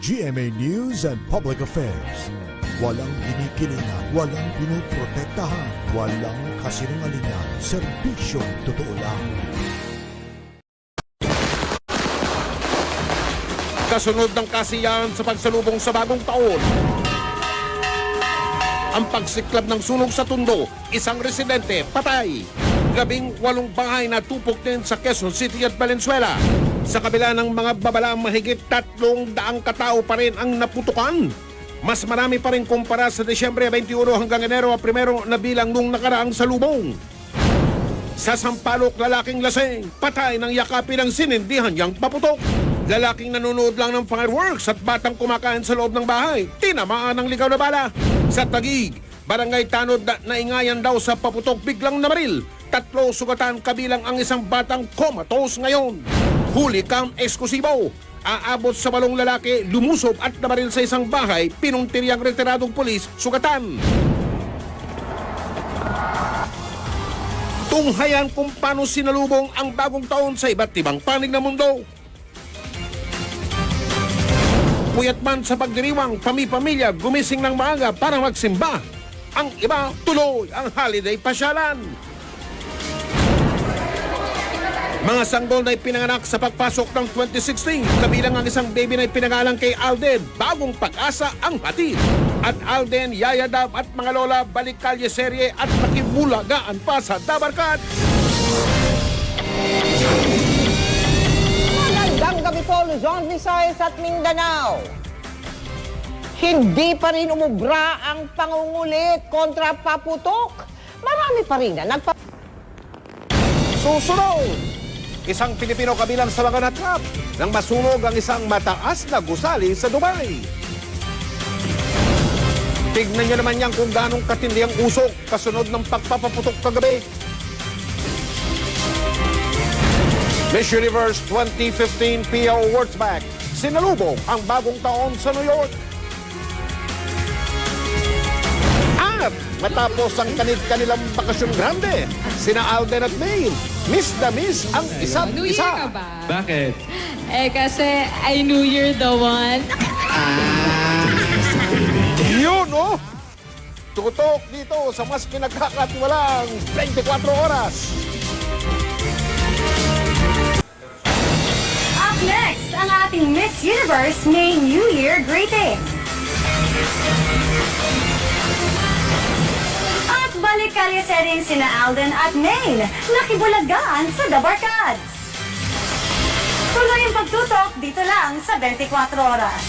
GMA News and Public Affairs. Walang kinikilingan, walang pinoprotektahan, walang kasinungalingan, serbisyong totoo lang. Kasunod ng kasiyahan sa pagsalubong sa bagong taon, ang pagsiklab ng sunog sa Tondo, isang residente patay. 18 bahay na tupok din sa Quezon City at Valenzuela. Sa kabila ng mga babala, mahigit 300 katao pa rin ang naputukan. Mas marami pa rin kumpara sa Desyembre 21 hanggang Enero 1 na bilang nung nakaraang salubong. Sa Sampaloc, lalaking lasing, patay ng yakapin ng sinindihan niyang paputok. Lalaking nanonood lang ng fireworks at batang kumakain sa loob ng bahay, tinamaan ng ligaw na bala. Sa Taguig, barangay Tanod na ingayan daw sa paputok, biglang namaril. 3 sugatan kabilang ang isang batang comatose ngayon. Huli kang eksklusibo. Aabot sa 8 lalaki, lumusob at namaril sa isang bahay, pinuntiriyang retiradong pulis, sugatan. Tunghayan kung paano sinalubong ang bagong taon sa iba't ibang panig ng mundo. Puyat man sa pagdiriwang, pami-pamilya gumising ng maaga para magsimba. Ang iba tuloy ang holiday pasyalan. Mga sanggol na ipinanganak sa pagpasok ng 2016, kabilang ang isang baby na ipinangalan kay Alden, bagong pag-asa ang hatid. At Alden, Yaya Dab at mga lola, balik kalye serye at makimulagaan pa sa Dabarkat. Magandang gabi po, Luzon, Visayas at Mindanao. Hindi pa rin umubra ang pangungulit kontra paputok. Marami pa rin na Susunod! Isang Pilipino kabilang sa mga natrap nang masunog ang isang mataas na gusali sa Dubai. Tignan niyo naman yan kung ganong katindi ang usok kasunod ng pagpapaputok kagabi. Miss Universe 2015 PO Wurzbach, sinalubong ang bagong taon sa New York. At matapos ang kanilang bakasyon grande, sina Alden at May, miss na miss ang isa't New Year isa. ka ba? Bakit? Kasi I New Year the one. Yun, oh! Tutok dito sa mas pinagkakatiwalang 24 oras. Up next, ang ating Miss Universe May New Year greeting. At balik kalye rin sina Alden at Maine, nakibulagaan sa Dabarkads. Tuloy ang pagtutok dito lang sa 24 oras.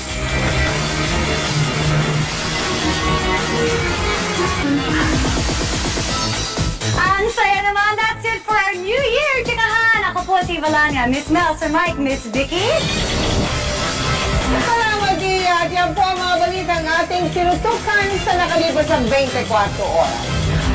Ang saya naman, that's it for our New Year, chikahan! Ako po si Valania, Miss Mel, Sir Mike, Miss Vicky. Salamat, Gia. At yan po ang mga balitang ating tinutukan sa nakalipas sa 24 oras.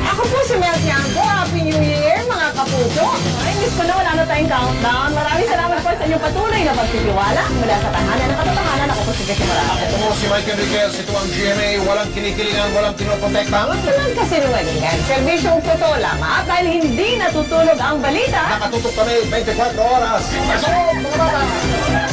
Ako po si Mel Tiangco. Happy New Year, mga kapuso. Ay, miss ko na, wala na tayong countdown. Maraming salamat po sa inyong patuloy na pagtitiwala. Mula sa tahanan ng katotohanan, ako po si Vicky Morales. Ako po si Mike Enriquez, ito ang GMA, walang kinikilingan, walang pinoprotektahan. Walang kasinungalingan. Serbisyong totoo lamang. At dahil hindi natutulog ang balita, Nakatutok kami 24 oras. Pasok, mga bata!